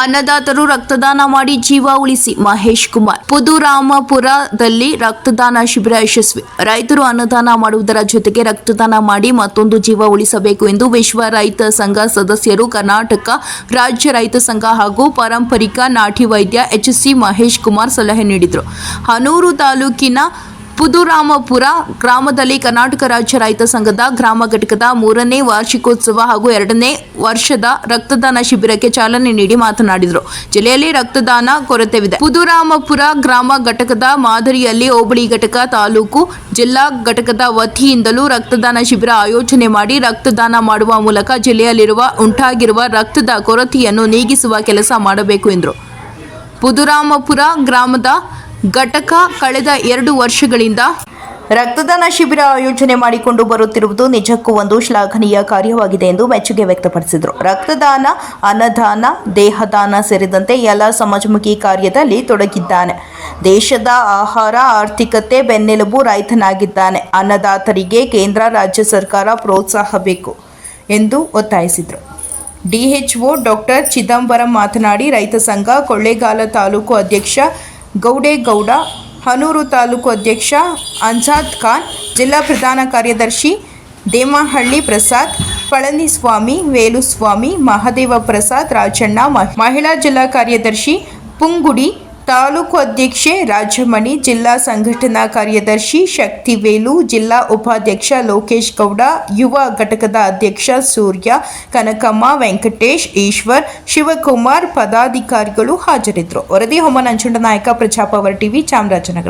ಅನ್ನದಾತರು ರಕ್ತದಾನ ಮಾಡಿ ಜೀವ ಉಳಿಸಿ. ಮಹೇಶ್ ಕುಮಾರ್. ಪುದುರಾಮಪುರದಲ್ಲಿ ರಕ್ತದಾನ ಶಿಬಿರ ಯಶಸ್ವಿ. ರೈತರು ಅನ್ನದಾನ ಮಾಡುವುದರ ಜೊತೆಗೆ ರಕ್ತದಾನ ಮಾಡಿ ಮತ್ತೊಂದು ಜೀವ ಉಳಿಸಬೇಕು ಎಂದು ವಿಶ್ವ ರೈತ ಸಂಘ ಸದಸ್ಯರು, ಕರ್ನಾಟಕ ರಾಜ್ಯ ರೈತ ಸಂಘ ಹಾಗೂ ಪಾರಂಪರಿಕ ನಾಟಿ ವೈದ್ಯ ಎಚ್.ಸಿ. ಮಹೇಶ್ ಕುಮಾರ್ ಸಲಹೆ ನೀಡಿದರು. ಹನೂರು ತಾಲೂಕಿನ ಪುದುರಾಮಪುರ ಗ್ರಾಮದಲ್ಲಿ ಕರ್ನಾಟಕ ರಾಜ್ಯ ರೈತ ಸಂಘದ ಗ್ರಾಮ ಘಟಕದ 3ನೇ ವಾರ್ಷಿಕೋತ್ಸವ ಹಾಗೂ 2ನೇ ವರ್ಷದ ರಕ್ತದಾನ ಶಿಬಿರಕ್ಕೆ ಚಾಲನೆ ನೀಡಿ ಮಾತನಾಡಿದರು. ಜಿಲ್ಲೆಯಲ್ಲಿ ರಕ್ತದಾನ ಕೊರತೆವಿದೆ. ಪುದುರಾಮಪುರ ಗ್ರಾಮ ಘಟಕದ ಮಾದರಿಯಲ್ಲಿ ಹೋಬಳಿ ಘಟಕ, ತಾಲೂಕು, ಜಿಲ್ಲಾ ಘಟಕದ ವತಿಯಿಂದಲೂ ರಕ್ತದಾನ ಶಿಬಿರ ಆಯೋಜನೆ ಮಾಡಿ ರಕ್ತದಾನ ಮಾಡುವ ಮೂಲಕ ಜಿಲ್ಲೆಯಲ್ಲಿರುವ ಉಂಟಾಗಿರುವ ರಕ್ತದ ಕೊರತೆಯನ್ನು ನೀಗಿಸುವ ಕೆಲಸ ಮಾಡಬೇಕು ಎಂದರು. ಪುದುರಾಮಪುರ ಗ್ರಾಮದ ಘಟಕ ಕಳೆದ 2 ವರ್ಷಗಳಿಂದ ರಕ್ತದಾನ ಶಿಬಿರ ಆಯೋಜನೆ ಮಾಡಿಕೊಂಡು ಬರುತ್ತಿರುವುದು ನಿಜಕ್ಕೂ ಒಂದು ಶ್ಲಾಘನೀಯ ಕಾರ್ಯವಾಗಿದೆ ಎಂದು ಮೆಚ್ಚುಗೆ ವ್ಯಕ್ತಪಡಿಸಿದರು. ರಕ್ತದಾನ, ಅನ್ನದಾನ, ದೇಹದಾನ ಸೇರಿದಂತೆ ಎಲ್ಲ ಸಮಾಜಮುಖಿ ಕಾರ್ಯದಲ್ಲಿ ತೊಡಗಿದ್ದಾನೆ. ದೇಶದ ಆಹಾರ ಆರ್ಥಿಕತೆ ಬೆನ್ನೆಲುಬು ರೈತನಾಗಿದ್ದಾನೆ. ಅನ್ನದಾತರಿಗೆ ಕೇಂದ್ರ, ರಾಜ್ಯ ಸರ್ಕಾರ ಪ್ರೋತ್ಸಾಹ ಬೇಕು ಎಂದು ಒತ್ತಾಯಿಸಿದರು. ಡಿಎಚ್ಒ ಡಾಕ್ಟರ್ ಚಿದಂಬರಂ ಮಾತನಾಡಿ, ರೈತ ಸಂಘ ಕೊಳ್ಳೇಗಾಲ ತಾಲೂಕು ಅಧ್ಯಕ್ಷ ಗೌಡೇಗೌಡ, ಹನೂರು ತಾಲೂಕು ಅಧ್ಯಕ್ಷ ಅಂಜಾದ್ ಖಾನ್, ಜಿಲ್ಲಾ ಪ್ರಧಾನ ಕಾರ್ಯದರ್ಶಿ ದೇಮಹಳ್ಳಿ ಪ್ರಸಾದ್, ಪಳನಿಸ್ವಾಮಿ, ವೇಲುಸ್ವಾಮಿ, ಮಹದೇವ ಪ್ರಸಾದ್, ರಾಜಣ್ಣ, ಮಹಿಳಾ ಜಿಲ್ಲಾ ಕಾರ್ಯದರ್ಶಿ ಪುಂಗುಡಿ, ತಾಲೂಕು ಅಧ್ಯಕ್ಷೆ ರಾಜಮಣಿ, ಜಿಲ್ಲಾ ಸಂಘಟನಾ ಕಾರ್ಯದರ್ಶಿ ಶಕ್ತಿವೇಲು, ಜಿಲ್ಲಾ ಉಪಾಧ್ಯಕ್ಷ ಲೋಕೇಶ್ ಗೌಡ, ಯುವ ಘಟಕದ ಅಧ್ಯಕ್ಷ ಸೂರ್ಯ, ಕನಕಮ್ಮ, ವೆಂಕಟೇಶ್, ಈಶ್ವರ್, ಶಿವಕುಮಾರ್ ಪದಾಧಿಕಾರಿಗಳು ಹಾಜರಿದ್ದರು. ವರದಿ ಹೊಮ್ಮ ನಂಜುಂಡನಾಯಕ, ಪ್ರಜಾಪವರ್ ಟಿವಿ, ಚಾಮರಾಜನಗರ.